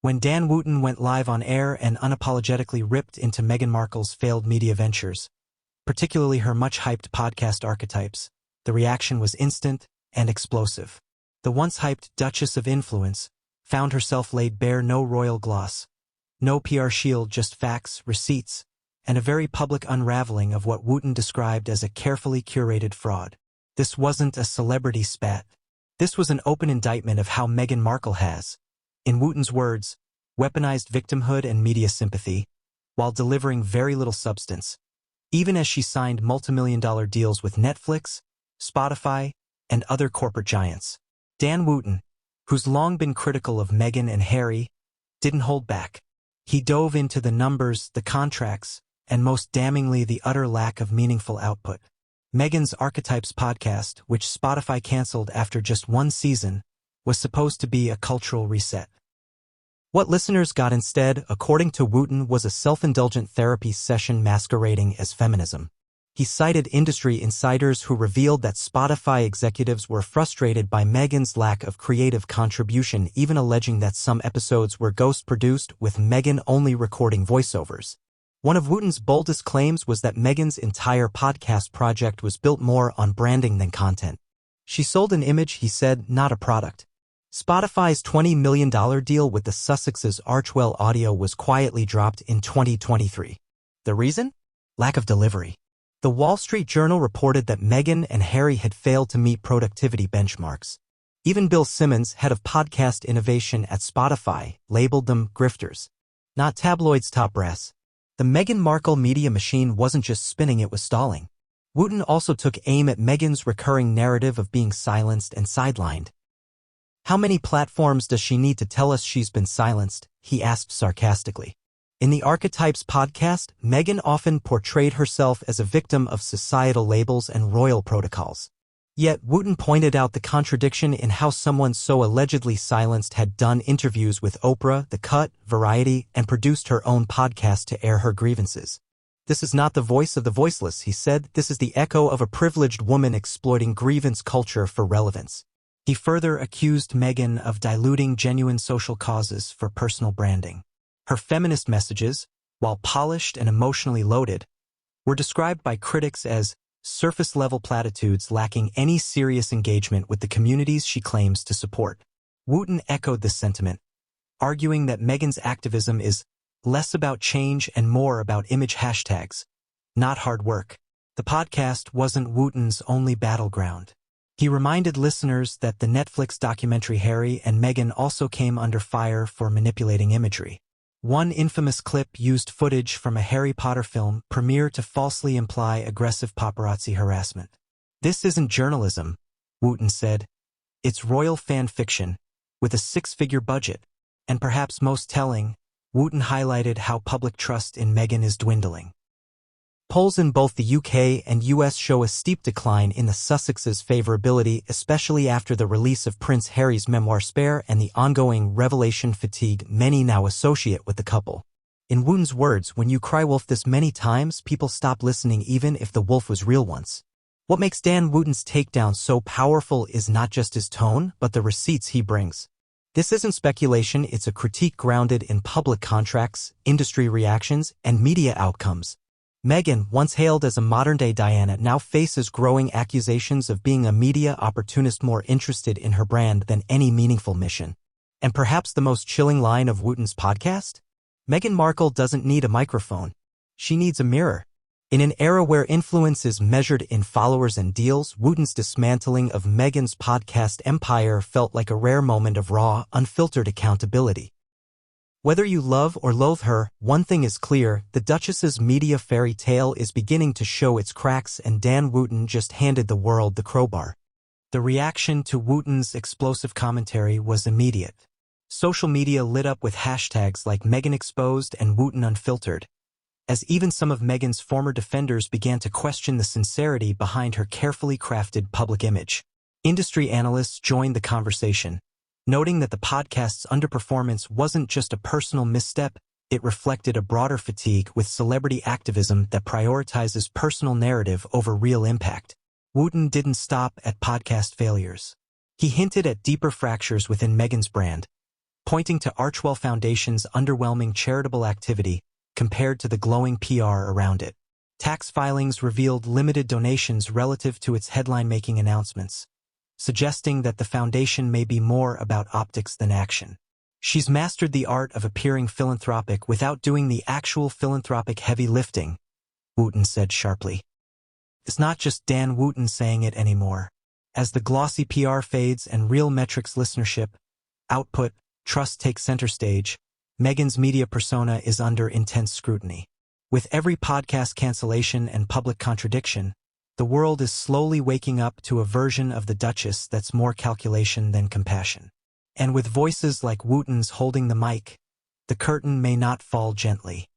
When Dan Wootton went live on air and unapologetically ripped into Meghan Markle's failed media ventures, particularly her much-hyped podcast Archetypes, the reaction was instant and explosive. The once-hyped Duchess of Influence found herself laid bare no royal gloss, no PR shield, just facts, receipts, and a very public unraveling of what Wootton described as a carefully curated fraud. This wasn't a celebrity spat. This was an open indictment of how Meghan Markle has, in Wootton's words, weaponized victimhood and media sympathy, while delivering very little substance, even as she signed multimillion-dollar deals with Netflix, Spotify, and other corporate giants. Dan Wootton, who's long been critical of Meghan and Harry, didn't hold back. He dove into the numbers, the contracts, and most damningly the utter lack of meaningful output. Meghan's Archetypes podcast, which Spotify canceled after just one season, was supposed to be a cultural reset. What listeners got instead, according to Wootton, was a self-indulgent therapy session masquerading as feminism. He cited industry insiders who revealed that Spotify executives were frustrated by Meghan's lack of creative contribution, even alleging that some episodes were ghost-produced with Meghan only recording voiceovers. One of Wootton's boldest claims was that Meghan's entire podcast project was built more on branding than content. She sold an image, he said, not a product. Spotify's $20 million deal with the Sussexes' Archwell Audio was quietly dropped in 2023. The reason? Lack of delivery. The Wall Street Journal reported that Meghan and Harry had failed to meet productivity benchmarks. Even Bill Simmons, head of podcast innovation at Spotify, labeled them grifters. Not tabloids' top brass. The Meghan Markle media machine wasn't just spinning, it was stalling. Wootton also took aim at Meghan's recurring narrative of being silenced and sidelined. How many platforms does she need to tell us she's been silenced? He asked sarcastically. In the Archetypes podcast, Meghan often portrayed herself as a victim of societal labels and royal protocols. Yet Wootton pointed out the contradiction in how someone so allegedly silenced had done interviews with Oprah, The Cut, Variety, and produced her own podcast to air her grievances. This is not the voice of the voiceless, he said. This is the echo of a privileged woman exploiting grievance culture for relevance. He further accused Meghan of diluting genuine social causes for personal branding. Her feminist messages, while polished and emotionally loaded, were described by critics as surface-level platitudes lacking any serious engagement with the communities she claims to support. Wootton echoed this sentiment, arguing that Meghan's activism is less about change and more about image hashtags, not hard work. The podcast wasn't Wootton's only battleground. He reminded listeners that the Netflix documentary Harry and Meghan also came under fire for manipulating imagery. One infamous clip used footage from a Harry Potter film premiere to falsely imply aggressive paparazzi harassment. This isn't journalism, Wootton said. It's royal fan fiction, with a six-figure budget. And perhaps most telling, Wootton highlighted how public trust in Meghan is dwindling. Polls in both the UK and US show a steep decline in the Sussexes' favorability, especially after the release of Prince Harry's memoir Spare and the ongoing revelation fatigue many now associate with the couple. In Wootton's words, when you cry wolf this many times, people stop listening even if the wolf was real once. What makes Dan Wootton's takedown so powerful is not just his tone, but the receipts he brings. This isn't speculation, it's a critique grounded in public contracts, industry reactions, and media outcomes. Meghan, once hailed as a modern-day Diana, now faces growing accusations of being a media opportunist more interested in her brand than any meaningful mission. And perhaps the most chilling line of Wootton's podcast? Meghan Markle doesn't need a microphone. She needs a mirror. In an era where influence is measured in followers and deals, Wootton's dismantling of Meghan's podcast empire felt like a rare moment of raw, unfiltered accountability. Whether you love or loathe her, one thing is clear, the Duchess's media fairy tale is beginning to show its cracks, and Dan Wootton just handed the world the crowbar. The reaction to Wootton's explosive commentary was immediate. Social media lit up with hashtags like Meghan Exposed and Wootton Unfiltered, as even some of Meghan's former defenders began to question the sincerity behind her carefully crafted public image. Industry analysts joined the conversation, noting that the podcast's underperformance wasn't just a personal misstep, it reflected a broader fatigue with celebrity activism that prioritizes personal narrative over real impact. Wootton didn't stop at podcast failures. He hinted at deeper fractures within Meghan's brand, pointing to Archewell Foundation's underwhelming charitable activity compared to the glowing PR around it. Tax filings revealed limited donations relative to its headline-making announcements, suggesting that the foundation may be more about optics than action. She's mastered the art of appearing philanthropic without doing the actual philanthropic heavy lifting, Wootton said sharply. It's not just Dan Wootton saying it anymore. As the glossy PR fades and real metrics listenership, output, trust take center stage, Meghan's media persona is under intense scrutiny. With every podcast cancellation and public contradiction, the world is slowly waking up to a version of the Duchess that's more calculation than compassion. And with voices like Wootton's holding the mic, the curtain may not fall gently.